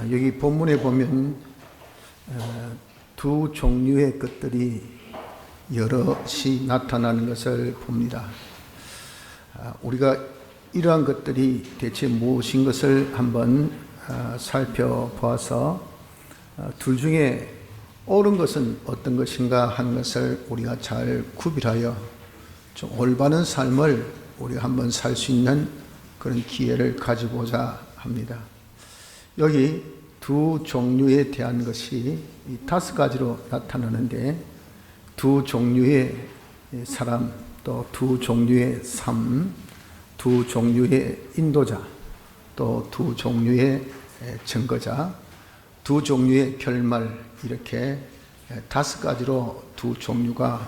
여기 본문에 보면 두 종류의 것들이 여럿이 나타나는 것을 봅니다. 우리가 이러한 것들이 대체 무엇인 것을 한번 살펴보아서 둘 중에 옳은 것은 어떤 것인가 하는 것을 우리가 잘 구별하여 좀 올바른 삶을 우리가 한번 살 수 있는 그런 기회를 가지고자 합니다. 여기 두 종류에 대한 것이 5가지로 나타나는데, 두 종류의 사람, 또 두 종류의 삶, 두 종류의 인도자, 또 두 종류의 증거자, 두 종류의 결말, 이렇게 5가지로 두 종류가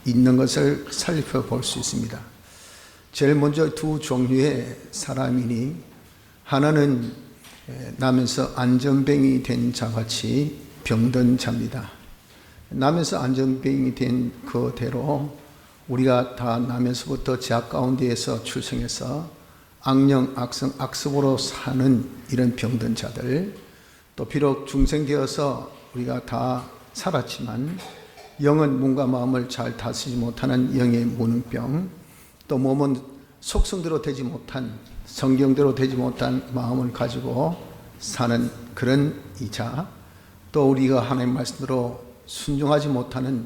있는 것을 살펴볼 수 있습니다. 제일 먼저 두 종류의 사람이니, 하나는 나면서 안전병이 된 자같이 병든 자입니다. 나면서 안전병이 된 그대로 우리가 다 나면서부터 제약 가운데에서 출생해서 악령, 악성, 악습으로 사는 이런 병든 자들, 또 비록 중생되어서 우리가 다 살았지만 영은 몸과 마음을 잘 다스리지 못하는 영의 무능병, 또 몸은 속성대로 되지 못한, 성경대로 되지 못한 마음을 가지고 사는 그런 이자, 또 우리가 하나님의 말씀대로 순종하지 못하는,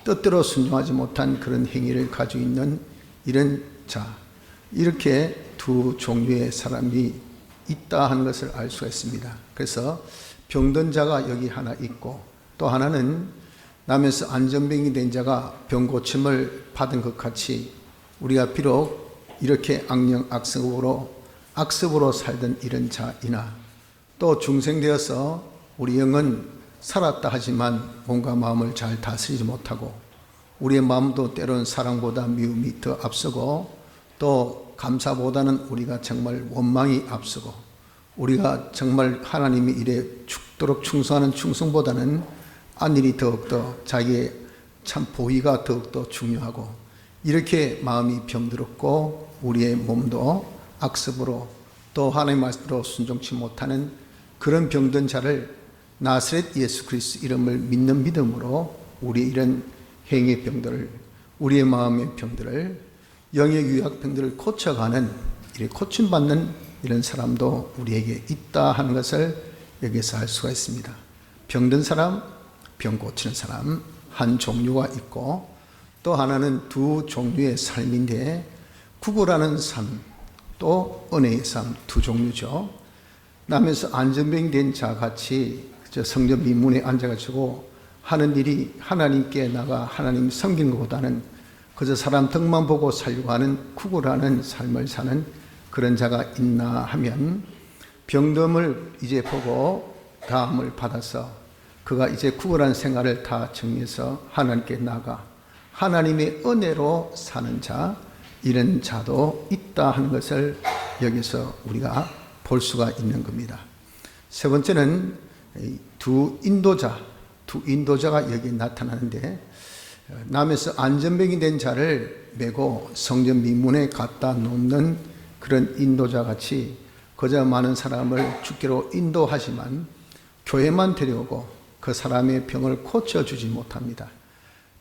뜻대로 순종하지 못한 그런 행위를 가지고 있는 이런 자, 이렇게 두 종류의 사람이 있다 하는 것을 알 수가 있습니다. 그래서 병든 자가 여기 하나 있고, 또 하나는 나면서 안전병이 된 자가 병 고침을 받은 것 같이 우리가 비록 이렇게 악령 악습으로 살던 이런 자이나, 또 중생되어서 우리 영은 살았다 하지만 몸과 마음을 잘 다스리지 못하고, 우리의 마음도 때로는 사랑보다 미움이 더 앞서고, 또 감사보다는 우리가 정말 원망이 앞서고, 우리가 정말 하나님이 일에 죽도록 충성하는 충성보다는 안일이 더욱더, 자기의 참 보위가 더욱더 중요하고, 이렇게 마음이 병들었고 우리의 몸도 악습으로 또 하나님의 말씀대로 순종치 못하는 그런 병든 자를 나사렛 예수 그리스도 이름을 믿는 믿음으로 우리의 이런 행의 병들을, 우리의 마음의 병들을, 영의 유약병들을 고쳐가는, 이렇게 고침받는 이런 사람도 우리에게 있다 하는 것을 여기서 알 수가 있습니다. 병든 사람, 병 고치는 사람 한 종류가 있고, 또 하나는 두 종류의 삶인데, 구걸하는 삶, 또 은혜의 삶, 두 종류죠. 나면서 안전병이 된 자같이 성전 미문에 앉아가지고 하는 일이 하나님께 나가 하나님 섬기는 것보다는 그저 사람 덕만 보고 살려고 하는 구걸하는 삶을 사는 그런 자가 있나 하면, 병듦을 이제 보고 다음을 받아서 그가 이제 구걸한 생활을 다 정리해서 하나님께 나가 하나님의 은혜로 사는 자, 이런 자도 있다 하는 것을 여기서 우리가 볼 수가 있는 겁니다. 세 번째는 두 인도자가 여기 나타나는데, 남에서 안전병이 된 자를 메고 성전 미문에 갖다 놓는 그런 인도자 같이 그저 많은 사람을 주께로 인도하지만 교회만 데려오고 그 사람의 병을 고쳐주지 못합니다.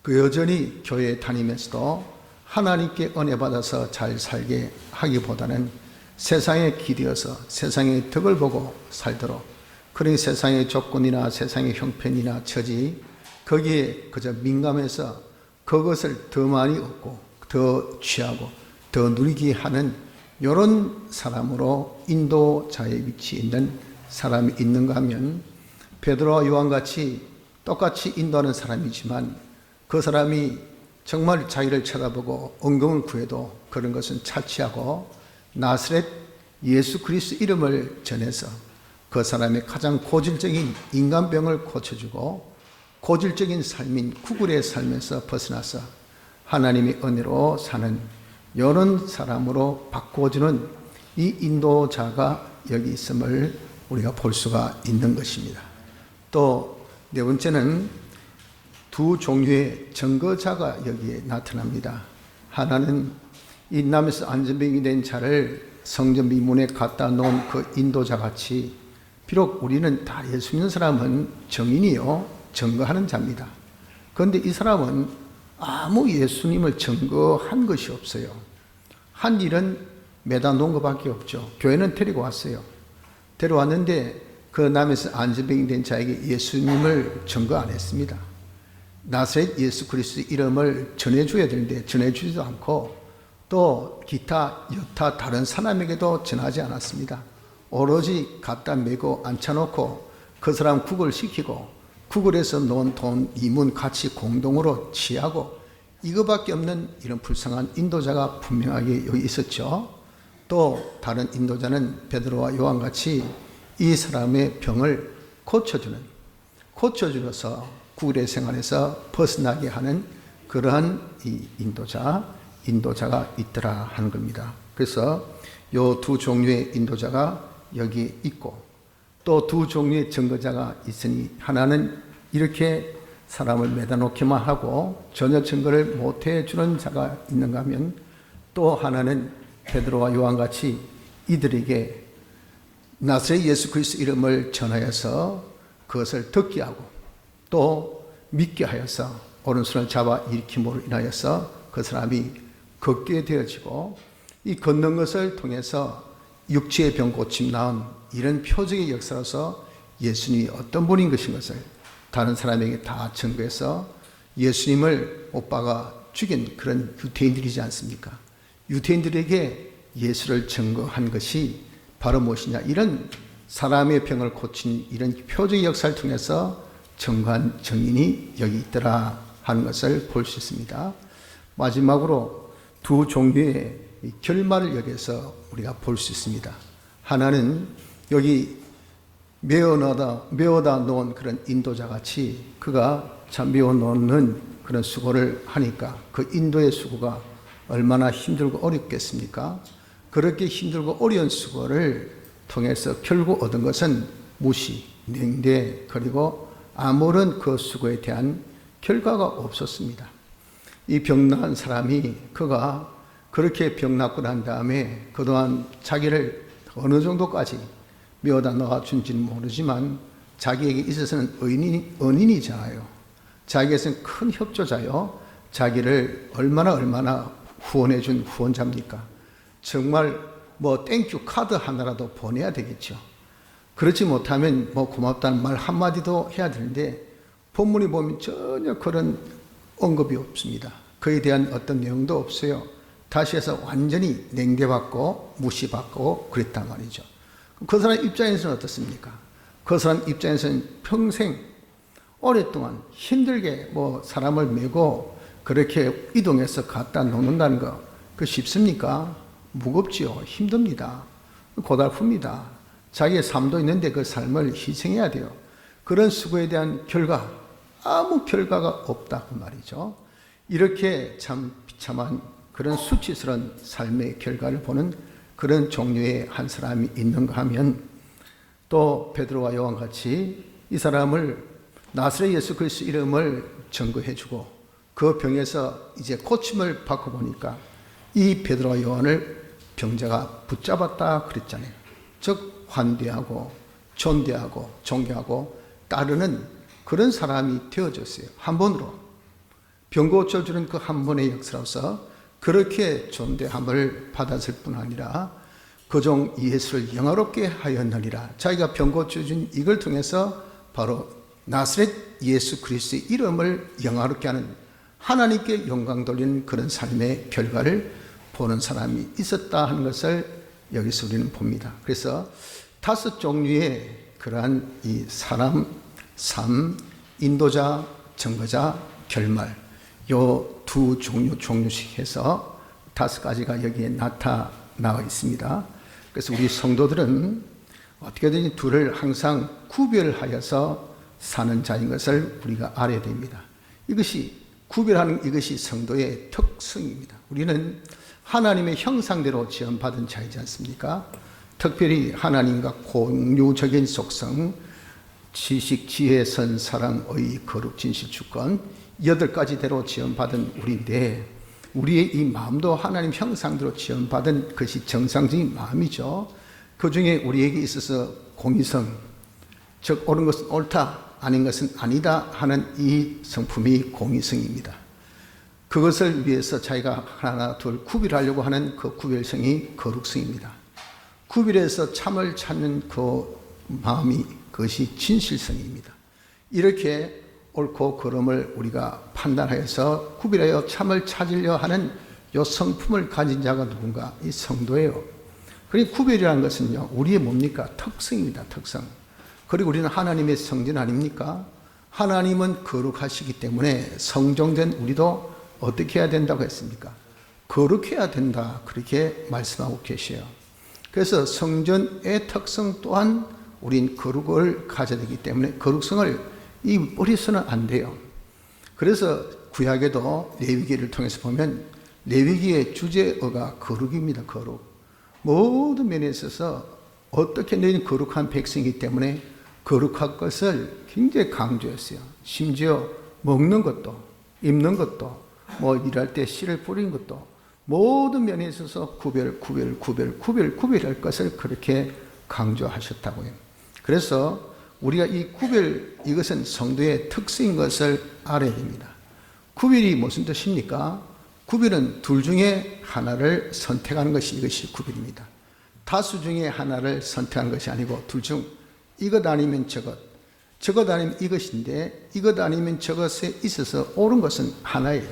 그 여전히 교회에 다니면서도 하나님께 은혜 받아서 잘 살게 하기보다는 세상에 기대어서 세상의 덕을 보고 살도록, 그러니 세상의 조건이나 세상의 형편이나 처지, 거기에 그저 민감해서 그것을 더 많이 얻고 더 취하고 더 누리게 하는 이런 사람으로 인도자의 위치에 있는 사람이 있는가 하면, 베드로와 요한같이 똑같이 인도하는 사람이지만 그 사람이 정말 자기를 쳐다보고 은금을 구해도 그런 것은 차치하고 나사렛 예수 그리스도 이름을 전해서 그 사람의 가장 고질적인 인간병을 고쳐주고, 고질적인 삶인 구걸의 삶에서 벗어나서 하나님의 은혜로 사는 이런 사람으로 바꿔주는 이 인도자가 여기 있음을 우리가 볼 수가 있는 것입니다. 또 네 번째는 두 종류의 증거자가 여기에 나타납니다. 하나는 이 남에서 안전병이 된 자를 성전 미문에 갖다 놓은 그 인도자 같이 비록 우리는 다 예수 믿는 사람은 증인이요, 증거하는 자입니다. 그런데 이 사람은 아무 예수님을 증거한 것이 없어요. 한 일은 매다 놓은 것밖에 없죠. 교회는 데리고 왔어요. 데려왔는데 그 남에서 안전병이 된 자에게 예수님을 증거 안 했습니다. 나사렛 예수 그리스도의 이름을 전해줘야 되는데 전해주지도 않고 또 기타 여타 다른 사람에게도 전하지 않았습니다. 오로지 갖다 메고 앉혀놓고 그 사람 구걸시키고 구걸해서 놓은 돈, 이문 같이 공동으로 취하고 이거밖에 없는 이런 불쌍한 인도자가 분명하게 여기 있었죠. 또 다른 인도자는 베드로와 요한같이 이 사람의 병을 고쳐주어서 구걸의 생활에서 벗어나게 하는 그러한 이 인도자가 있더라 하는 겁니다. 그래서 요 두 종류의 인도자가 여기 있고 또 두 종류의 증거자가 있으니 하나는 이렇게 사람을 매다 놓기만 하고 전혀 증거를 못해 주는 자가 있는가 하면 또 하나는 베드로와 요한같이 이들에게 나사렛 예수 그리스도 이름을 전하여서 그것을 듣게 하고 또 믿게 하여서 오른손을 잡아 일으킴으로 인하여서 그 사람이 걷게 되어지고 이 걷는 것을 통해서 육체의 병 고침 나은 이런 표적의 역사로서 예수님이 어떤 분인 것인 것을 다른 사람에게 다 증거해서 예수님을 오빠가 죽인 그런 유대인들이지 않습니까? 유대인들에게 예수를 증거한 것이 바로 무엇이냐? 이런 사람의 병을 고친 이런 표적의 역사를 통해서 증거한 증인이 여기 있더라 하는 것을 볼 수 있습니다. 마지막으로 두 종류의 결말을 여기서 우리가 볼 수 있습니다. 하나는 여기 메어다 놓은 그런 인도자같이 그가 참 메어놓는 그런 수고를 하니까 그 인도의 수고가 얼마나 힘들고 어렵겠습니까? 그렇게 힘들고 어려운 수고를 통해서 결국 얻은 것은 무시, 냉대, 그리고 아무런 그 수고에 대한 결과가 없었습니다. 이 병난 사람이 그가 그렇게 병났고 난 다음에 그동안 자기를 어느 정도까지 메어다 놓아준지는 모르지만 자기에게 있어서는 은인이잖아요. 자기에서는 큰 협조자요. 자기를 얼마나 후원해준 후원자입니까? 정말 땡큐 카드 하나라도 보내야 되겠죠. 그렇지 못하면 고맙다는 말 한마디도 해야 되는데 본문에 보면 전혀 그런 언급이 없습니다. 그에 대한 어떤 내용도 없어요. 다시 해서 완전히 냉대받고 무시받고 그랬단 말이죠. 그 사람 입장에서는 어떻습니까? 그 사람 입장에서는 평생 오랫동안 힘들게 사람을 메고 그렇게 이동해서 갖다 놓는다는 거, 그 쉽습니까? 무겁지요. 힘듭니다. 고달픕니다. 자기의 삶도 있는데 그 삶을 희생해야 돼요. 그런 수고에 대한 결과, 아무 결과가 없다 그 말이죠. 이렇게 참 비참한 그런 수치스러운 삶의 결과를 보는 그런 종류의 한 사람이 있는가 하면 또 베드로와 요한같이 이 사람을 나사렛 예수 그리스도 이름을 증거해주고 그 병에서 이제 고침을 받고 보니까 이 베드로와 요한을 병자가 붙잡았다 그랬잖아요. 즉 환대하고 존대하고 존경하고 따르는 그런 사람이 되어졌어요. 한 번으로 병 고쳐주는 그 한 번의 역사로서 그렇게 존대함을 받았을 뿐 아니라 그종 예수를 영화롭게 하였느니라. 자기가 병 고쳐준 이걸 통해서 바로 나사렛 예수 그리스도의 이름을 영화롭게 하는 하나님께 영광 돌리는 그런 삶의 결과를 보는 사람이 있었다 하는 것을 여기서 우리는 봅니다. 그래서 5 종류의 그러한 이 사람, 삶, 인도자, 증거자, 결말 요 두 종류씩 해서 5가지가 여기에 나타나와 있습니다. 그래서 우리 성도들은 어떻게든지 둘을 항상 구별하여서 사는 자인 것을 우리가 알아야 됩니다. 이것이 구별하는 이것이 성도의 특성입니다. 우리는 하나님의 형상대로 지음받은 자이지 않습니까? 특별히 하나님과 공유적인 속성, 지식, 지혜, 선, 사랑, 의, 거룩, 진실, 주권 8가지대로 지음받은 우리인데 우리의 이 마음도 하나님 형상대로 지음받은 것이 정상적인 마음이죠. 그 중에 우리에게 있어서 공의성, 즉 옳은 것은 옳다, 아닌 것은 아니다 하는 이 성품이 공의성입니다. 그것을 위해서 자기가 하나 둘 구별하려고 하는 그 구별성이 거룩성입니다. 구별해서 참을 찾는 그 마음이, 그것이 진실성입니다. 이렇게 옳고 그름을 우리가 판단하여서 구별하여 참을 찾으려 하는 이 성품을 가진 자가 누군가? 이 성도예요. 그러니까 구별이라는 것은요, 우리의 뭡니까? 특성입니다. 특성. 그리고 우리는 하나님의 성전 아닙니까? 하나님은 거룩하시기 때문에 성종된 우리도 어떻게 해야 된다고 했습니까? 거룩해야 된다, 그렇게 말씀하고 계셔요. 그래서 성전의 특성 또한 우린 거룩을 가져야 되기 때문에 거룩성을 버려서는 안 돼요. 그래서 구약에도 레위기를 통해서 보면 레위기의 주제어가 거룩입니다. 거룩. 모든 면에 있어서 어떻게 너희는 거룩한 백성이기 때문에 거룩할 것을 굉장히 강조했어요. 심지어 먹는 것도, 입는 것도, 일할 때 씨를 뿌리는 것도 모든 면에 있어서 구별할 것을 그렇게 강조하셨다고요. 그래서 우리가 이 구별, 이것은 성도의 특성인 것을 알아야 됩니다. 구별이 무슨 뜻입니까? 구별은 둘 중에 하나를 선택하는 것이, 이것이 구별입니다. 다수 중에 하나를 선택하는 것이 아니고 둘 중 이것 아니면 저것, 저것 아니면 이것인데 이것 아니면 저것에 있어서 옳은 것은 하나예요.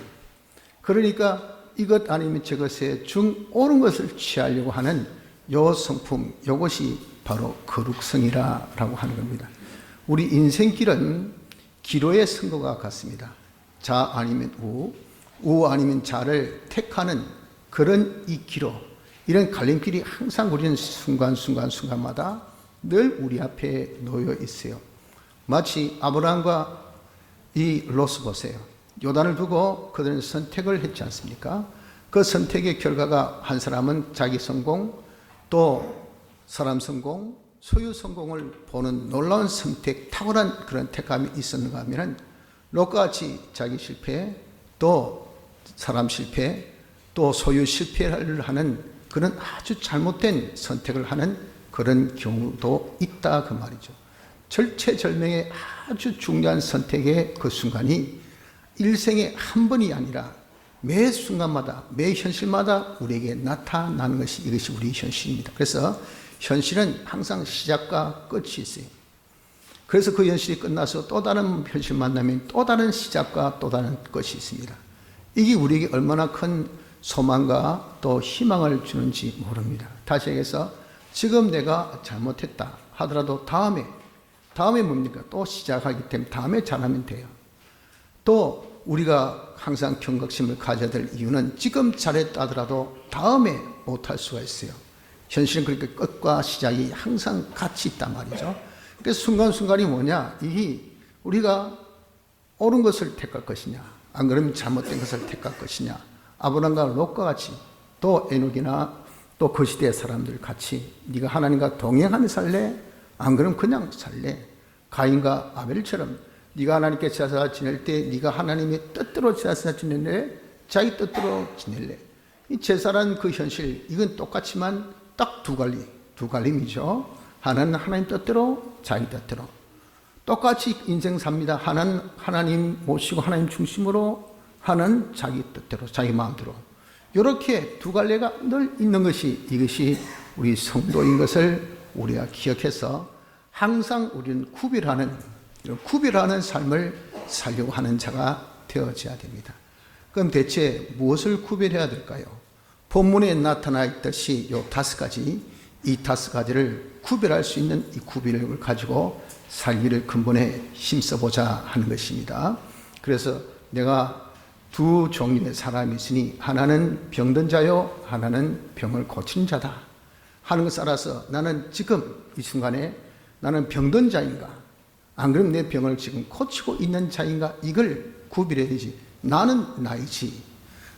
그러니까 이것 아니면 저것에 중 옳은 것을 취하려고 하는 요 성품, 요것이 바로 거룩성이라고 하는 겁니다. 우리 인생길은 기로의 선거가 같습니다. 자 아니면 우, 우 아니면 자를 택하는 그런 이 기로, 이런 갈림길이 항상 우리는 순간마다 늘 우리 앞에 놓여 있어요. 마치 아브라함과 이 롯을 보세요. 요단을 두고 그들은 선택을 했지 않습니까? 그 선택의 결과가 한 사람은 자기 성공, 또 사람 성공, 소유 성공을 보는 놀라운 선택, 탁월한 그런 택감이 있었는가 하면은 롯과 같이 자기 실패, 또 사람 실패, 또 소유 실패를 하는 그런 아주 잘못된 선택을 하는 그런 경우도 있다 그 말이죠. 절체절명의 아주 중요한 선택의 그 순간이 일생에 한 번이 아니라 매 순간마다, 매 현실마다 우리에게 나타나는 것이, 이것이 우리 현실입니다. 그래서 현실은 항상 시작과 끝이 있어요. 그래서 그 현실이 끝나서 또 다른 현실 만나면 또 다른 시작과 또 다른 끝이 있습니다. 이게 우리에게 얼마나 큰 소망과 또 희망을 주는지 모릅니다. 다시 얘기해서 지금 내가 잘못했다 하더라도 다음에 뭡니까? 또 시작하기 때문에 다음에 잘하면 돼요. 또 우리가 항상 경각심을 가져야 될 이유는 지금 잘했다 하더라도 다음에 못할 수가 있어요. 현실은 그렇게 끝과 시작이 항상 같이 있단 말이죠. 그래서 순간순간이 뭐냐? 이게 우리가 옳은 것을 택할 것이냐, 안 그러면 잘못된 것을 택할 것이냐. 아브라함과 롯과 같이, 또 에녹이나 또 그 시대의 사람들 같이 네가 하나님과 동행하며 살래? 안 그러면 그냥 살래? 가인과 아벨처럼 네가 하나님께 제사 지낼 때 네가 하나님의 뜻대로 제사 지낼래? 자기 뜻대로 지낼래? 이 제사라는 그 현실, 이건 똑같지만 딱 두 갈림이죠. 하나는 하나님 뜻대로, 자기 뜻대로. 똑같이 인생 삽니다. 하나는 하나님 모시고 하나님 중심으로, 하나는 자기 뜻대로, 자기 마음대로. 이렇게 두 갈래가 늘 있는 것이, 이것이 우리 성도인 것을 우리가 기억해서 항상 우리는 구별하는 삶을 살려고 하는 자가 되어져야 됩니다. 그럼 대체 무엇을 구별해야 될까요? 본문에 나타나 있듯이 이 5가지, 이 5가지를 구별할 수 있는 이 구별력을 가지고 살기를 근본에 힘써보자 하는 것입니다. 그래서 내가 두 종류의 사람이 있으니 하나는 병든 자요, 하나는 병을 고치는 자다 하는 것을 알아서 나는 지금 이 순간에 나는 병든 자인가, 안 그러면 내 병을 지금 고치고 있는 자인가, 이걸 구별해야 되지. 나는 나이지,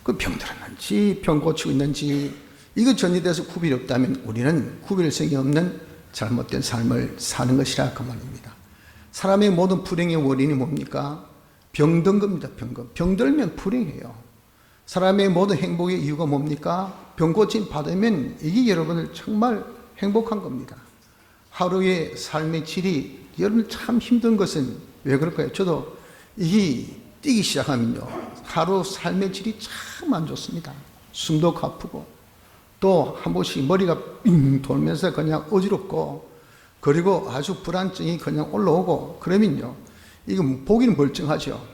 그 병들었는지 병 고치고 있는지 이거 전이돼서 구별이 없다면 우리는 구별성이 없는 잘못된 삶을 사는 것이라 그 말입니다. 사람의 모든 불행의 원인이 뭡니까? 병든 겁니다. 병들면 불행해요. 사람의 모든 행복의 이유가 뭡니까? 병 고침 받으면 이게 여러분을 정말 행복한 겁니다. 하루의 삶의 질이 여러분 참 힘든 것은 왜 그럴까요? 저도 이 뛰기 시작하면요, 하루 삶의 질이 참 안 좋습니다. 숨도 가쁘고 또 한 번씩 머리가 빙 돌면서 그냥 어지럽고, 그리고 아주 불안증이 그냥 올라오고 그러면요, 이거 보기는 멀쩡하죠.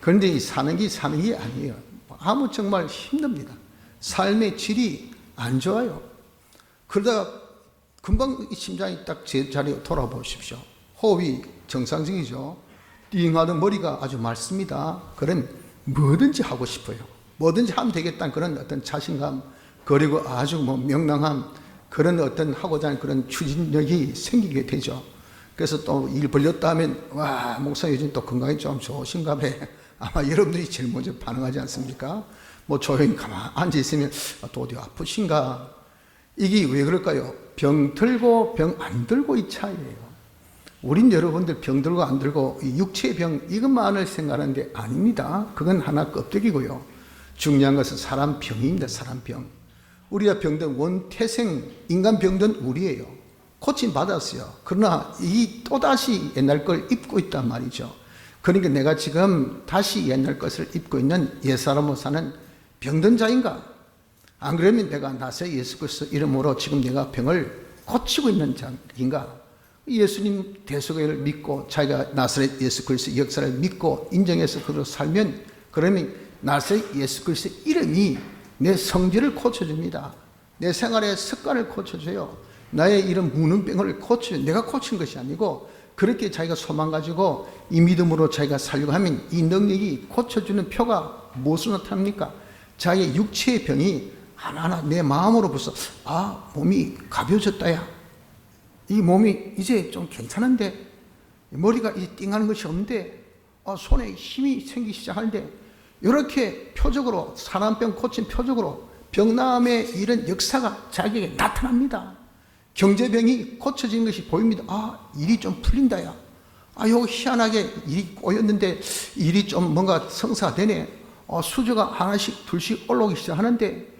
그런데 이 사는 게 아니에요. 아무 정말 힘듭니다. 삶의 질이 안 좋아요. 그러다가 금방 이 심장이 딱 제 자리에 돌아보십시오. 호흡이 정상적이죠. 띵하던 머리가 아주 맑습니다. 그럼 뭐든지 하고 싶어요. 뭐든지 하면 되겠다는 그런 어떤 자신감, 그리고 아주 명랑함, 그런 어떤 하고자 하는 그런 추진력이 생기게 되죠. 그래서 또 일 벌렸다 하면, 와, 목사님 요즘 또 건강이 좀 좋으신가 봐. 아마 여러분들이 제일 먼저 반응하지 않습니까? 뭐 조용히 가만히 앉아있으면, 또 어디 아프신가? 이게 왜 그럴까요? 병 들고 병 안 들고 이 차이예요. 우린 여러분들 병 들고 안 들고 육체의 병 이것만을 생각하는데 아닙니다. 그건 하나 껍데기고요. 중요한 것은 사람 병입니다. 사람 병. 우리가 병든 원태생 인간 병든 우리예요. 고침 받았어요. 그러나 이 또다시 옛날 걸 입고 있단 말이죠. 그러니까 내가 지금 다시 옛날 것을 입고 있는 옛사람으로 사는 병든 자인가? 안 그러면 내가 나사렛 예수 그리스도 이름으로 지금 내가 병을 고치고 있는 자인가? 예수님 대속을 믿고 자기가 나사렛 예수 그리스도 역사를 믿고 인정해서 그대로 살면, 그러면 나사렛 예수 그리스도 이름이 내 성질을 고쳐줍니다. 내 생활의 습관을 고쳐줘요. 나의 이런 무능병을 고쳐줘요. 내가 고친 것이 아니고, 그렇게 자기가 소망 가지고 이 믿음으로 자기가 살려고 하면 이 능력이 고쳐주는 표가 무엇으로 나타납니까? 자기의 육체의 병이 하나하나 내 마음으로 벌써, 아, 몸이 가벼워졌다야. 이 몸이 이제 좀 괜찮은데, 머리가 이제 띵하는 것이 없는데, 손에 힘이 생기기 시작하는데, 이렇게 표적으로, 사람병 고친 표적으로 병남의 이런 역사가 자기에게 나타납니다. 경제병이 고쳐진 것이 보입니다. 아, 일이 좀 풀린다야. 아, 요거 희한하게 일이 꼬였는데 일이 좀 뭔가 성사되네. 수주가 하나씩 둘씩 올라오기 시작하는데,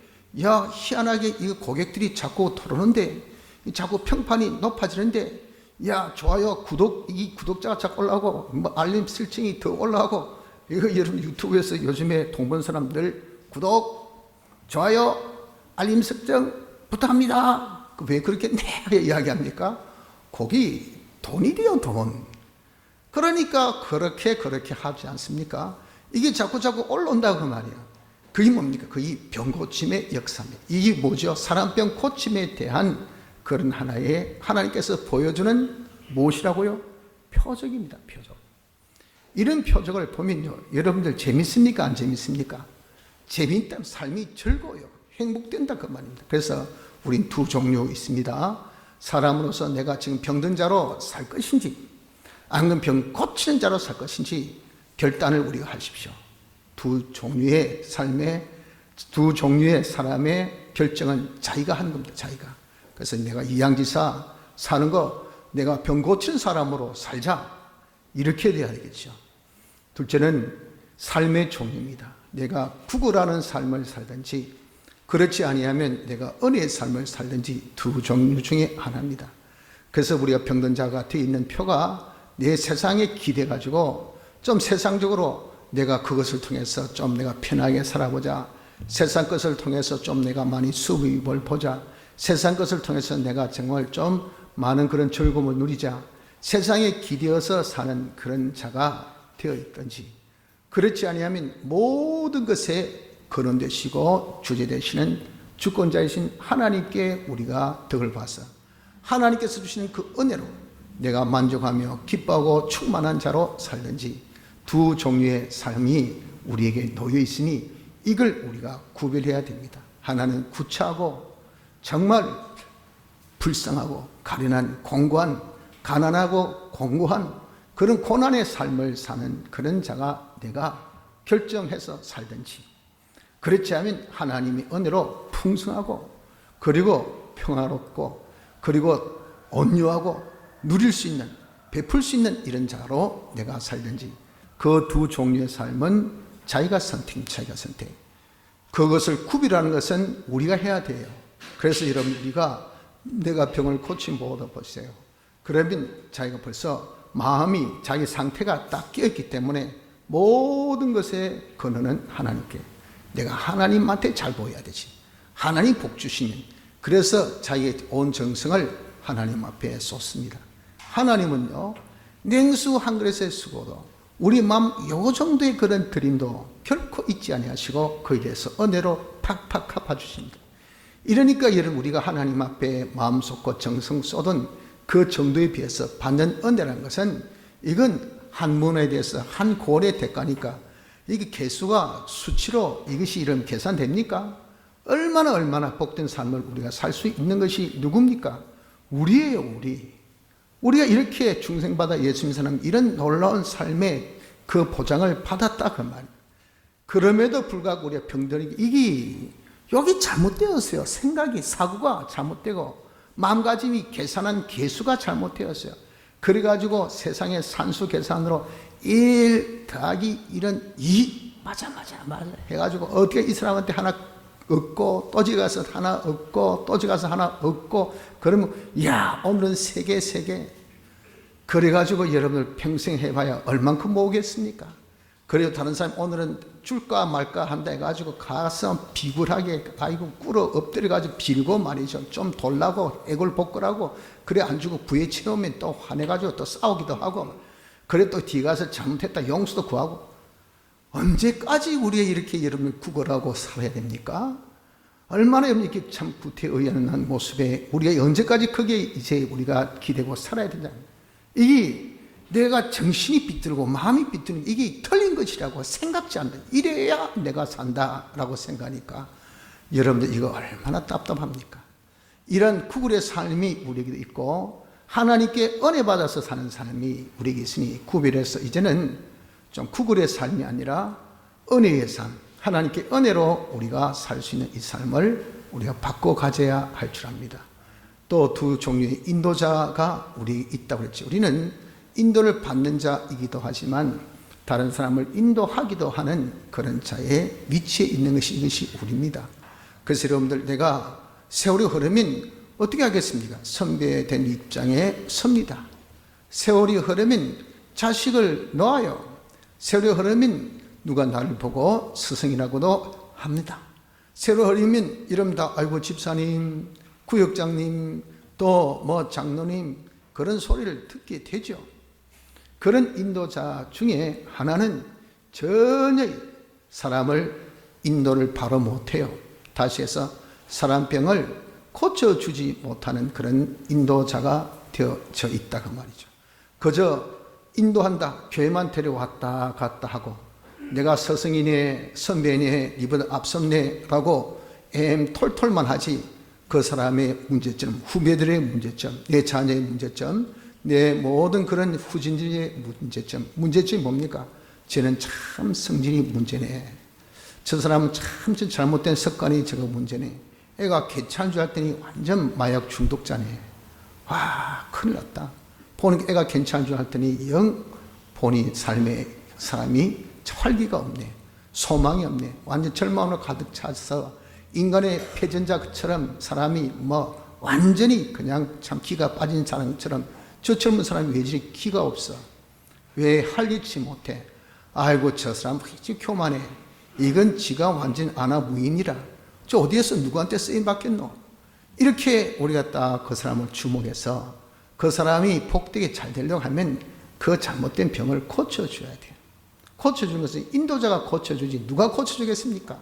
야, 희한하게 이 고객들이 자꾸 들어오는데, 자꾸 평판이 높아지는데, 야, 좋아요, 이 구독자가 자꾸 올라오고, 뭐 알림 설정이 더 올라오고, 이거 여러분 유튜브에서 요즘에 동본 사람들 구독, 좋아요, 알림 설정 부탁합니다. 왜 그렇게 내게 이야기합니까? 거기 돈이래요, 돈. 그러니까 그렇게 하지 않습니까? 이게 자꾸 올라온다고 말이야. 그게 뭡니까? 그게 병 고침의 역사입니다. 이게 뭐죠? 사람병 고침에 대한 그런 하나의 하나님께서 보여주는 무엇이라고요? 표적입니다. 표적. 이런 표적을 보면요, 여러분들 재밌습니까? 안 재밌습니까? 재미있다면 삶이 즐거워요. 행복된다 그 말입니다. 그래서 우린 두 종류 있습니다. 사람으로서 내가 지금 병든 자로 살 것인지, 아니면 병 고치는 자로 살 것인지 결단을 우리가 하십시오. 두 종류의 사람의 결정은 자기가 하는 겁니다. 자기가. 그래서 내가 이양지사 사는 거, 내가 병 고친 사람으로 살자, 이렇게 돼야 되겠죠. 둘째는 삶의 종류입니다. 내가 구걸하는 삶을 살든지, 그렇지 아니하면 내가 은혜의 삶을 살든지, 두 종류 중에 하나입니다. 그래서 우리가 병든 자가 되어 있는 표가 내 세상에 기대가지고 좀 세상적으로 내가 그것을 통해서 좀 내가 편하게 살아보자, 세상 것을 통해서 좀 내가 많이 수입을 보자, 세상 것을 통해서 내가 정말 좀 많은 그런 즐거움을 누리자, 세상에 기대어서 사는 그런 자가 되어 있든지, 그렇지 아니하면 모든 것에 근원되시고 주제 되시는 주권자이신 하나님께 우리가 덕을 봐서 하나님께서 주시는 그 은혜로 내가 만족하며 기뻐하고 충만한 자로 살든지, 두 종류의 삶이 우리에게 놓여 있으니 이걸 우리가 구별해야 됩니다. 하나는 구차하고 정말 불쌍하고 가련한 공고한, 가난하고 공고한 그런 고난의 삶을 사는 그런 자가 내가 결정해서 살든지, 그렇지 않으면 하나님의 은혜로 풍성하고 그리고 평화롭고 그리고 온유하고 누릴 수 있는, 베풀 수 있는 이런 자로 내가 살든지, 그 두 종류의 삶은 자기가 선택. 그것을 구별하는 것은 우리가 해야 돼요. 그래서 여러분, 우리가 내가 병을 고친 보다 보세요. 그러면 자기가 벌써 마음이 자기 상태가 딱 끼었기 때문에 모든 것의 근원은 하나님께, 내가 하나님한테 잘 보여야 되지. 하나님 복 주시면, 그래서 자기의 온 정성을 하나님 앞에 쏟습니다. 하나님은요, 냉수 한 그릇에 쓰고도 우리 마음 요 정도의 그런 드림도 결코 잊지 아니하시고 거기에 대해서 은혜로 팍팍 갚아주십니다. 이러니까 여러분, 우리가 하나님 앞에 마음 쏟고 정성 쏟은 그 정도에 비해서 받는 은혜라는 것은, 이건 한 문에 대해서 한 골의 대가니까, 이게 개수가 수치로 이것이 이런 계산됩니까? 얼마나 복된 삶을 우리가 살 수 있는 것이 누굽니까? 우리예요, 우리. 우리가 이렇게 중생받아 예수님 사람 이런 놀라운 삶의 그 보장을 받았다 그 말. 그럼에도 불구하고 우리가 병들이, 이게 여기 잘못되었어요. 생각이, 사고가 잘못되고 마음가짐이 계산한 개수가 잘못되었어요. 그래가지고 세상의 산수 계산으로 1 더하기 1은 2 맞아 해가지고 어떻게 이 사람한테 하나 얻고 또 지 가서 하나 얻고 또 지 가서 하나 얻고, 그러면 야 오늘은 3개 그래가지고 여러분들 평생 해봐야 얼만큼 모으겠습니까? 그래도 다른 사람 오늘은 줄까 말까 한다 해가지고 가서 비굴하게 아이고 꿇어 엎드려가지고 빌고 말이죠. 좀 돌라고 애골복걸하고, 그래 안 주고 구애 채우면 또 화내가지고 또 싸우기도 하고, 그래 또 뒤에 가서 잘못했다 용서도 구하고. 언제까지 우리가 이렇게 여러분을 구걸하고 살아야 됩니까? 얼마나 이렇게 참 구태의연한 모습에 우리가 언제까지 크게 이제 우리가 기대고 살아야 되냐. 이게 내가 정신이 비틀고 마음이 비틀는 이게 틀린 것이라고 생각지 않는다. 이래야 내가 산다라고 생각하니까 여러분들 이거 얼마나 답답합니까? 이런 구글의 삶이 우리에게도 있고 하나님께 은혜 받아서 사는 삶이 우리에게 있으니, 구별해서 이제는 좀 구글의 삶이 아니라 은혜의 삶, 하나님께 은혜로 우리가 살 수 있는 이 삶을 우리가 바꿔 가져야 할 줄 압니다. 또 두 종류의 인도자가 우리 있다고 그랬죠. 우리는 인도를 받는 자이기도 하지만 다른 사람을 인도하기도 하는 그런 자의 위치에 있는 것이 이것이 우리입니다. 그래서 여러분들, 내가 세월이 흐르면 어떻게 하겠습니까? 선배된 입장에 섭니다. 세월이 흐르면 자식을 놓아요. 세월이 흐르면 누가 나를 보고 스승이라고도 합니다. 세월이 흐르면 이러면 아이고 집사님, 구역장님, 또 뭐 장로님, 그런 소리를 듣게 되죠. 그런 인도자 중에 하나는 전혀 사람을 인도를 바로 못해요. 다시 해서 사람병을 고쳐주지 못하는 그런 인도자가 되어져 있다 그 말이죠. 그저 인도한다, 교회만 데려왔다 갔다 하고 내가 스승이네 선배네 이보다 앞섰네 라고 톨톨만 하지, 그 사람의 문제점, 후배들의 문제점, 내 자녀의 문제점, 내 모든 그런 후진들의 문제점이 뭡니까? 쟤는 참 성질이 문제네, 저 사람은 참 잘못된 습관이 저거 문제네, 애가 괜찮은 줄 알았더니 완전 마약 중독자네, 와 큰일 났다, 보는 애가 괜찮은 줄 알았더니 영 보니 삶의 사람이 활기가 없네, 소망이 없네, 완전 절망으로 가득 차서 인간의 패전자처럼 사람이 뭐 완전히 그냥 참 기가 빠진 사람처럼, 저 젊은 사람이 왜 저리 기가 없어, 왜 활기치 못해, 아이고 저 사람 교만해, 이건 지가 완전 아나무인이라, 저 어디에서 누구한테 쓰임 받겠노, 이렇게 우리가 딱 그 사람을 주목해서 그 사람이 복되게 잘 되려고 하면 그 잘못된 병을 고쳐줘야 돼요. 고쳐주는 것은 인도자가 고쳐주지 누가 고쳐주겠습니까?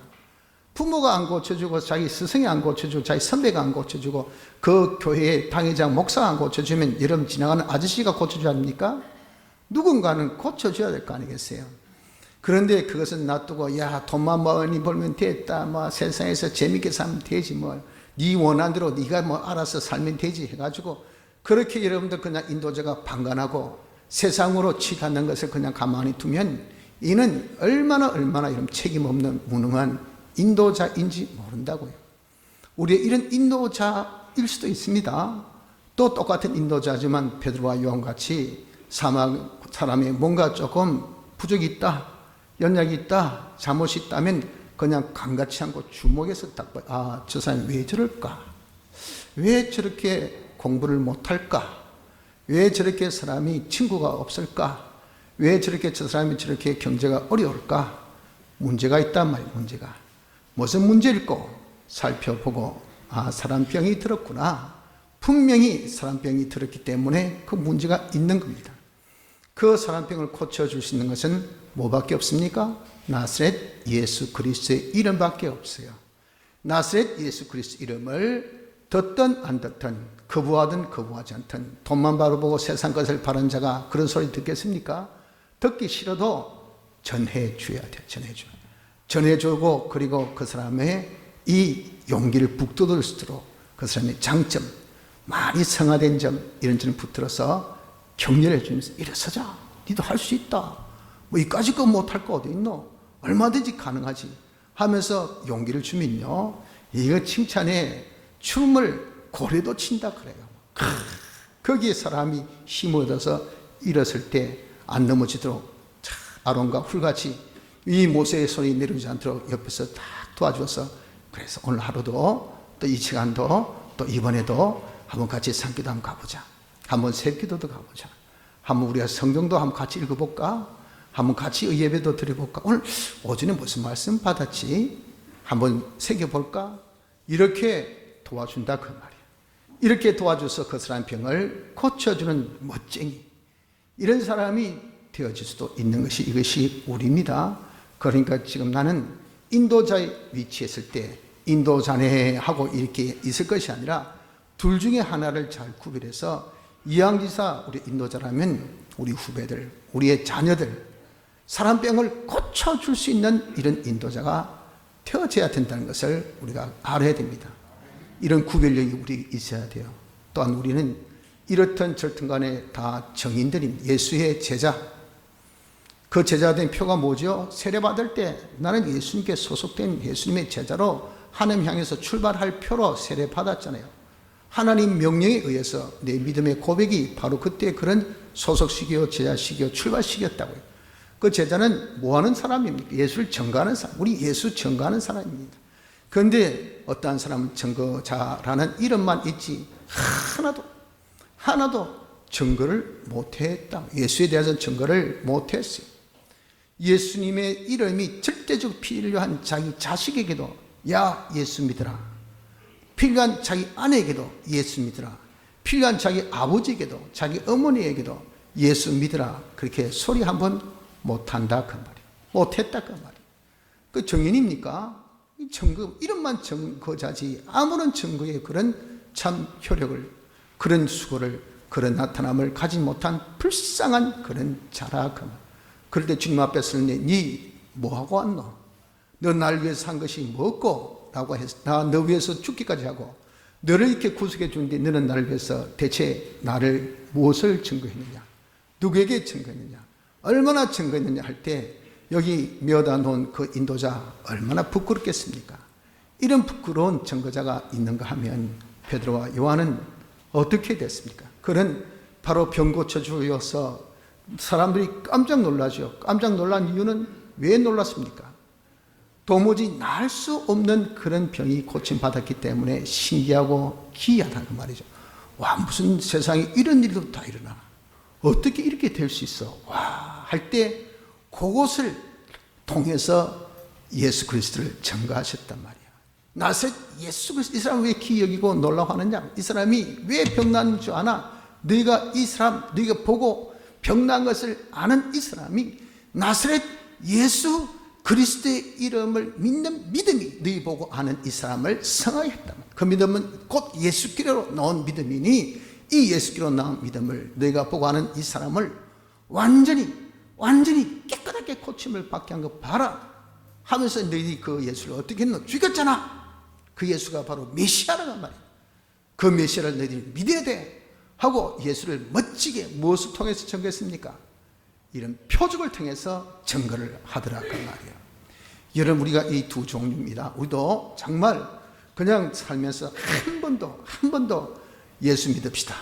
부모가 안 고쳐주고, 자기 스승이 안 고쳐주고, 자기 선배가 안 고쳐주고, 그 교회의 당회장 목사가 안 고쳐주면 여러분 지나가는 아저씨가 고쳐줘야 합니까? 누군가는 고쳐줘야 될 거 아니겠어요? 그런데 그것은 놔두고 야 돈만 많이 벌면 됐다, 뭐 세상에서 재밌게 살면 되지, 뭐 네 원하는 대로 네가 뭐 알아서 살면 되지 해가지고 그렇게 여러분들 그냥 인도자가 방관하고 세상으로 치닫는 것을 그냥 가만히 두면 이는 얼마나 이런 책임 없는 무능한 인도자인지 모른다고요. 우리 이런 인도자일 수도 있습니다. 또 똑같은 인도자지만 베드로와 요한같이 사람이 뭔가 조금 부족이 있다, 연약이 있다, 잘못이 있다면 그냥 감같이 않고 주목해서 딱 봐. 아, 저 사람이 왜 저럴까? 왜 저렇게 공부를 못할까? 왜 저렇게 사람이 친구가 없을까? 왜 저렇게 저 사람이 저렇게 경제가 어려울까? 문제가 있단 말이에요. 문제가. 무슨 문제일까? 살펴보고 사람병이 들었구나. 분명히 사람병이 들었기 때문에 그 문제가 있는 겁니다. 그 사람병을 고쳐줄 수 있는 것은 뭐밖에 없습니까? 나사렛 예수 그리스도의 이름밖에 없어요. 나사렛 예수 그리스도 이름을 듣든 안 듣든 거부하든 거부하지 않든 돈만 바라보고 세상 것을 바라는 자가 그런 소리 듣겠습니까? 듣기 싫어도 전해줘야 돼요. 전해주고 그리고 그 사람의 이 용기를 북돋을 수 있도록 그 사람의 장점, 많이 성화된 점 이런 점을 붙들어서 격려해 주면서 일어서자. 니도 할 수 있다. 뭐 이까짓 거 못할 거 어디 있노? 얼마든지 가능하지 하면서 용기를 주면요, 이거 칭찬에 춤을 고래도 친다 그래요. 거기에 사람이 힘을 얻어서 일었을 때 안 넘어지도록 아론과 훌같이 이 모세의 손이 내려오지 않도록 옆에서 딱 도와줘서, 그래서 오늘 하루도 또 이 시간도 또 이번에도 한번 같이 산기도 한번 가보자. 한번 새기도도 가보자. 한번 우리가 성경도 한번 같이 읽어볼까? 한번 같이 예배도 드려볼까? 오늘 오전에 무슨 말씀 받았지? 한번 새겨볼까? 이렇게 도와준다 그 말이야. 이렇게 도와줘서 그 사람 병을 고쳐주는 멋쟁이, 이런 사람이 되어질 수도 있는 것이 이것이 우리입니다. 그러니까 지금 나는 인도자의 위치에 있을 때 인도자네하고 이렇게 있을 것이 아니라 둘 중에 하나를 잘 구별해서 이왕지사 우리 인도자라면 우리 후배들, 우리의 자녀들 사람병을 고쳐줄 수 있는 이런 인도자가 되어져야 된다는 것을 우리가 알아야 됩니다. 이런 구별력이 우리 있어야 돼요. 또한 우리는 이렇든 저렇든 간에 다 정인들인 예수의 제자, 그 제자된 표가 뭐죠? 세례받을 때 나는 예수님께 소속된 예수님의 제자로 하나님 향해서 출발할 표로 세례받았잖아요. 하나님 명령에 의해서 내 믿음의 고백이 바로 그때 그런 소속시기요, 제자시기요, 출발시켰다고요. 그 제자는 뭐 하는 사람입니까? 예수를 증거하는 사람, 우리 예수 증거하는 사람입니다. 그런데 어떠한 사람은 증거자라는 이름만 있지 하나도 증거를 못했다. 예수에 대해서 증거를 못했어요. 예수님의 이름이 절대적으로 필요한 자기 자식에게도 야 예수 믿으라, 필요한 자기 아내에게도 예수 믿으라, 필요한 자기 아버지에게도 자기 어머니에게도 예수 믿으라, 그렇게 소리 한번 못한다 그 말이에요. 못했다 그 말이에요. 그 정인입니까? 이 증거, 이름만 증거자지 아무런 증거의 그런 참 효력을, 그런 수고를, 그런 나타남을 가지 못한 불쌍한 그런 자라 그 말. 그럴 때 주님 앞에서 니 뭐하고 왔노? 너 날 위해서 산 것이 뭐고? 라고 해서 나 너 위해서 죽기까지 하고 너를 이렇게 구속해 주는데 너는 나를 위해서 대체 나를 무엇을 증거했느냐? 누구에게 증거했느냐? 얼마나 증거했느냐 할 때 여기 메어다 놓은 그 인도자 얼마나 부끄럽겠습니까? 이런 부끄러운 증거자가 있는가 하면 베드로와 요한은 어떻게 됐습니까? 그는 바로 병 고쳐주어서 사람들이 깜짝 놀라죠. 깜짝 놀란 이유는 왜 놀랐습니까? 도무지 나을 수 없는 그런 병이 고침받았기 때문에 신기하고 기이하다는 말이죠. 와, 무슨 세상에 이런 일도 다 일어나. 어떻게 이렇게 될 수 있어? 와, 할 때 그것을 통해서 예수 그리스도를 증거하셨단 말이야. 나사렛 예수 그리스도, 이 사람 왜 기여기고 놀라워하느냐? 이 사람이 왜 병난 줄 아나? 너희가 이 사람, 너희가 보고 병난 것을 아는 이 사람이 나사렛 예수 그리스도의 이름을 믿는 믿음이 너희 보고 아는 이 사람을 성하였다. 그 믿음은 곧 예수께로 나온 믿음이니 이 예수께로 나온 믿음을 너희가 보고 아는 이 사람을 완전히 깨끗하게 고침을 받게 한 거 봐라 하면서 너희 그 예수를 어떻게 했노? 죽였잖아. 그 예수가 바로 메시아라는 말이야. 그 메시아를 너희들이 믿어야 돼 하고 예수를 멋지게 무엇을 통해서 증거했습니까? 이런 표적을 통해서 증거를 하더라 그 말이에요. 여러분, 우리가 이 두 종류입니다. 우리도 정말 그냥 살면서 한 번도 예수 믿읍시다.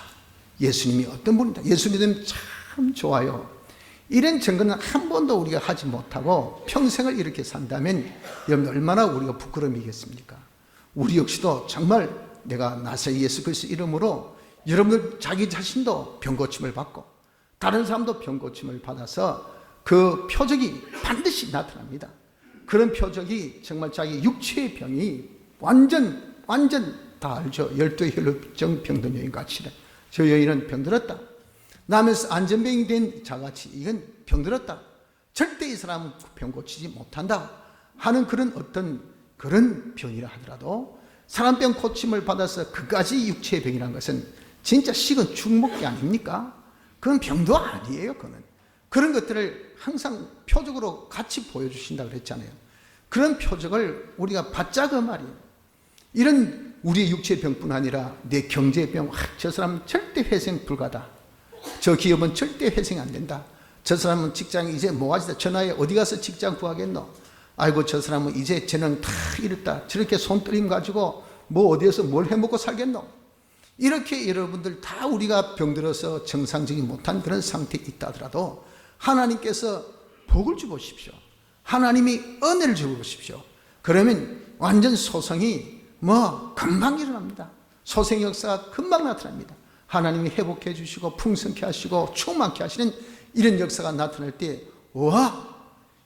예수님이 어떤 분이다. 예수 믿으면 참 좋아요. 이런 증거는 한 번도 우리가 하지 못하고 평생을 이렇게 산다면 여러분 얼마나 우리가 부끄러움이겠습니까? 우리 역시도 정말 내가 나사렛 예수 그리스도 이름으로 여러분들 자기 자신도 병고침을 받고 다른 사람도 병고침을 받아서 그 표적이 반드시 나타납니다. 그런 표적이 정말 자기 육체의 병이 완전 다 알죠. 12의 혈루증 병든 여인 같이 저 여인은 병들었다. 남에서 안전병이 된 자같이 이건 병들었다. 절대 이 사람은 병 고치지 못한다 하는 그런 어떤 그런 병이라 하더라도 사람병 고침을 받아서 그까지 육체의 병이라는 것은 진짜 식은 죽먹기 아닙니까? 그건 병도 아니에요. 그런 것들을 항상 표적으로 같이 보여주신다고 그랬잖아요. 그런 표적을 우리가 받자 그 말이에요. 이런 우리의 육체의 병뿐 아니라 내 경제의 병, 저 사람은 절대 회생 불가다. 저 기업은 절대 회생 안 된다. 저 사람은 직장이 이제 뭐하지다. 전화에 어디 가서 직장 구하겠노? 아이고 저 사람은 이제 재능 다 잃었다. 저렇게 손떨림 가지고 뭐 어디에서 뭘 해먹고 살겠노? 이렇게 여러분들 다 우리가 병들어서 정상적이 못한 그런 상태에 있다 하더라도 하나님께서 복을 주십시오. 하나님이 은혜를 주십시오. 그러면 완전 소성이 금방 일어납니다. 소생 역사가 금방 나타납니다. 하나님이 회복해 주시고 풍성케 하시고 충만케 하시는 이런 역사가 나타날 때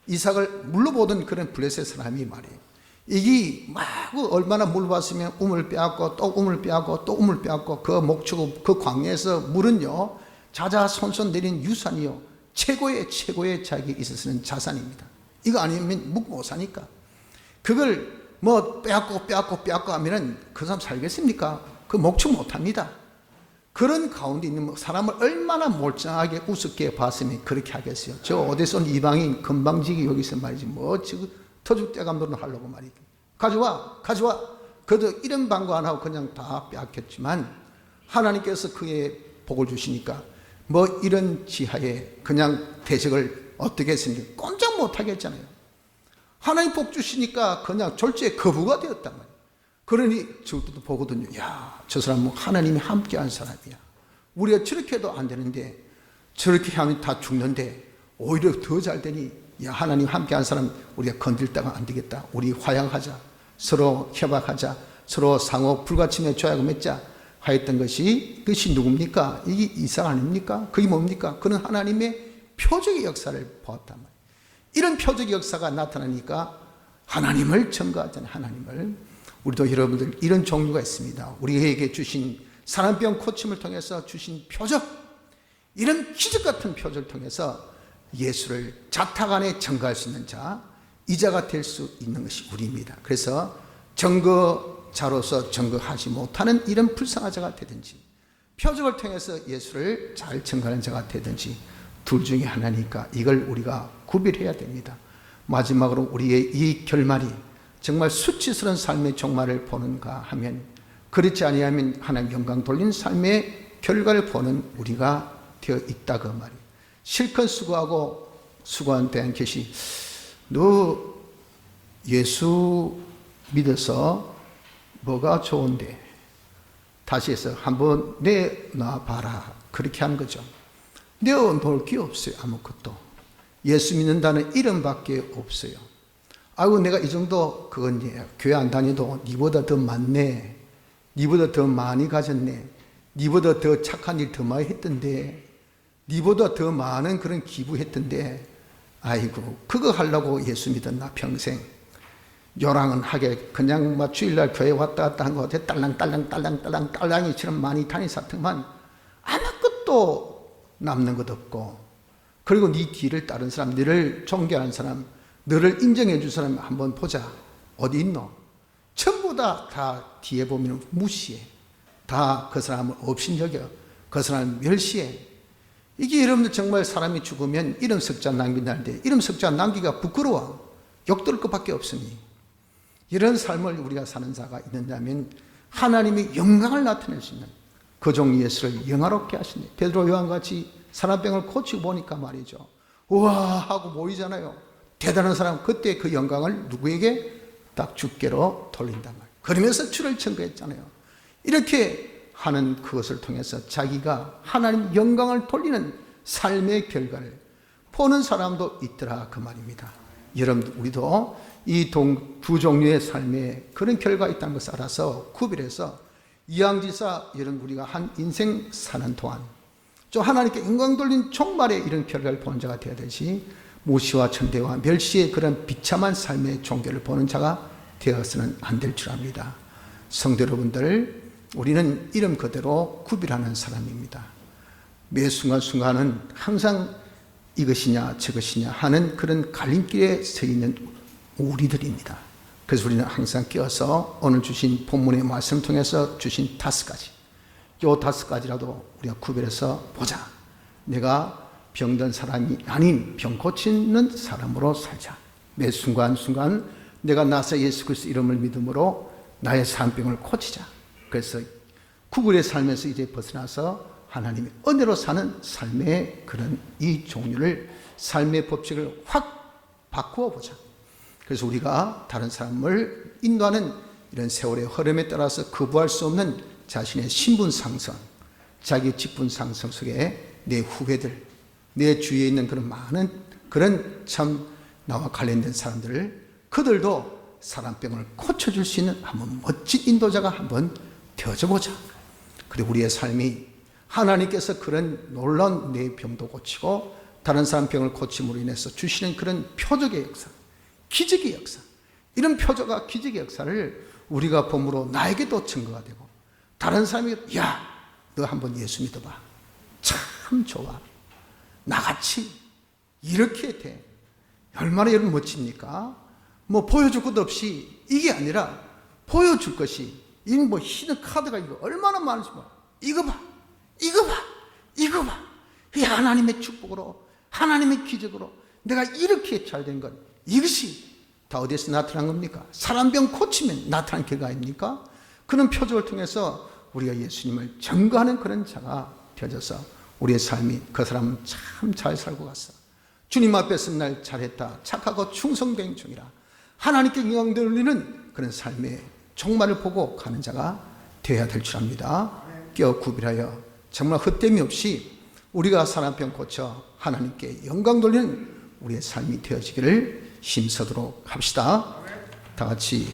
이삭을 물러보던 그런 블레셋 사람이 말이에요. 이게 얼마나 물 봤으면 우물 빼앗고 또 우물 빼앗고 또 우물 빼앗고 그 목축 그 광야에서 물은요 자자손손 내린 유산이요 최고의 자기에 있어서는 자산입니다. 이거 아니면 묵 못 사니까 그걸 빼앗고 하면은 그 사람 살겠습니까? 그 목축 못 합니다. 그런 가운데 있는 사람을 얼마나 몰짱하게 우습게 봤으면 그렇게 하겠어요. 저 어디서 온 이방인 건방지기 여기서 말이지 지금 터줏대감도는 하려고 말이지. 가져와. 그래도 이런 방구 안 하고 그냥 다 빼앗겼지만 하나님께서 그의 복을 주시니까 이런 지하에 그냥 대적을 어떻게 했습니까? 꼼짝 못하게 했잖아요. 하나님 복 주시니까 그냥 졸지에 거부가 되었단 말이에요. 그러니 저도 보거든요. 저 사람은 하나님이 함께한 사람이야. 우리가 저렇게 해도 안 되는데 저렇게 하면 다 죽는데 오히려 더 잘 되니 하나님 함께한 사람 우리가 건들다가 안 되겠다. 우리 화해하자. 서로 협약하자. 서로 상호 불가침에 조약을 맺자. 하였던 그것이 누굽니까? 이게 이삭 아닙니까? 그게 뭡니까? 그는 하나님의 표적의 역사를 보았단 말이에요. 이런 표적의 역사가 나타나니까 하나님을 증거하잖아요. 하나님을. 우리도 여러분들 이런 종류가 있습니다. 우리에게 주신 사람병 고침을 통해서 주신 표적, 이런 기적 같은 표적을 통해서 예수를 자탁 안에 증거할 수 있는 자, 이자가 될 수 있는 것이 우리입니다. 그래서 증거자로서 증거하지 못하는 이런 불쌍한 자가 되든지 표적을 통해서 예수를 잘 증거하는 자가 되든지 둘 중에 하나니까 이걸 우리가 구별해야 됩니다. 마지막으로 우리의 이 결말이 정말 수치스러운 삶의 종말을 보는가 하면 그렇지 아니하면 하나님 영광 돌린 삶의 결과를 보는 우리가 되어 있다 그 말이에요. 실컷 수고하고 수고한 대한 것이 너 예수 믿어서 뭐가 좋은데 다시 해서 한번 내놔 봐라 그렇게 하는 거죠. 내어놓을 게 없어요. 아무것도. 예수 믿는다는 이름밖에 없어요. 아이고 내가 이 정도 그건 교회 안 다니도 니보다 더 많네. 니보다 더 많이 가졌네. 니보다 더 착한 일 더 많이 했던데. 니보다 더 많은 그런 기부했던데. 아이고 그거 하려고 예수 믿었나 평생. 요랑은 하게 그냥 주일날 교회 왔다 갔다 한 거 같아. 딸랑이처럼 많이 다니사더만 아무것도 남는 것 없고 그리고 네 뒤를 따른 사람, 너를 존경하는 사람, 너를 인정해 줄 사람 한번 보자. 어디 있노? 전부 다 뒤에 보면 무시해. 다 그 사람을 업신여겨. 그 사람을 멸시해. 이게 여러분들 정말 사람이 죽으면 이름 석자 남긴다는데 이름 석자 남기가 부끄러워. 욕 들을 것밖에 없으니. 이런 삶을 우리가 사는 자가 있는다면 하나님이 영광을 나타낼 수 있는 그 종 예수를 영화롭게 하시네. 베드로 요한같이 사람병을 고치고 보니까 말이죠. 우와 하고 모이잖아요. 대단한 사람 그때 그 영광을 누구에게 딱 주께로 돌린단 말이에요. 그러면서 주를 증거했잖아요. 이렇게 하는 그것을 통해서 자기가 하나님 영광을 돌리는 삶의 결과를 보는 사람도 있더라 그 말입니다. 여러분 우리도 이 두 종류의 삶에 그런 결과가 있다는 것을 알아서 구별해서 이양지사 이런 우리가 한 인생 사는 동안 좀 하나님께 영광 돌린 종말의 이런 결과를 보는 자가 되어야 되지, 무시와 천대와 멸시의 그런 비참한 삶의 종교를 보는 자가 되어서는 안 될 줄 압니다. 성도 여러분들, 우리는 이름 그대로 구별하는 사람입니다. 매 순간순간은 항상 이것이냐 저것이냐 하는 그런 갈림길에 서 있는 우리들입니다. 그래서 우리는 항상 깨어서 오늘 주신 본문의 말씀을 통해서 주신 5가지, 요 5가지라도 우리가 구별해서 보자. 내가 병든 사람이 아닌 병 고치는 사람으로 살자. 매 순간순간 내가 나서 예수 그리스도 이름을 믿음으로 나의 산병을 고치자. 그래서 구글의 삶에서 이제 벗어나서 하나님의 은혜로 사는 삶의 그런 이 종류를, 삶의 법칙을 확 바꾸어 보자. 그래서 우리가 다른 사람을 인도하는 이런 세월의 흐름에 따라서 거부할 수 없는 자신의 신분 상승, 자기 직분 상승 속에 내 후배들, 내 주위에 있는 그런 많은 그런 참 나와 관련된 사람들을, 그들도 사람병을 고쳐줄 수 있는 한번 멋진 인도자가 한번 되어져 보자. 그리고 우리의 삶이 하나님께서 그런 놀라운 내 병도 고치고 다른 사람 병을 고침으로 인해서 주시는 그런 표적의 역사, 기적의 역사, 이런 표적과 기적의 역사를 우리가 봄으로 나에게도 증거가 되고 다른 사람에게, 야, 너 한번 예수 믿어봐. 참 좋아. 나같이 이렇게 돼. 얼마나 여러분 멋집니까? 뭐 보여줄 것도 없이, 이게 아니라 보여줄 것이, 이 뭐 히든 카드가 이거 얼마나 많은지 봐. 이거 봐. 이거 봐. 이거 봐. 이 하나님의 축복으로, 하나님의 기적으로 내가 이렇게 잘 된 것, 이것이 다 어디에서 나타난 겁니까? 사람병 고치면 나타난 결과 아닙니까? 그런 표적을 통해서 우리가 예수님을 증거하는 그런 자가 되어져서 우리의 삶이, 그 사람은 참 잘 살고 갔어. 주님 앞에서 날 잘했다. 착하고 충성된 중이라. 하나님께 영광 돌리는 그런 삶의 종말을 보고 가는 자가 되어야 될 줄 압니다. 깨어 구별하여 정말 헛됨이 없이 우리가 사람병 고쳐 하나님께 영광 돌리는 우리의 삶이 되어지기를 힘써도록 합시다. 다 같이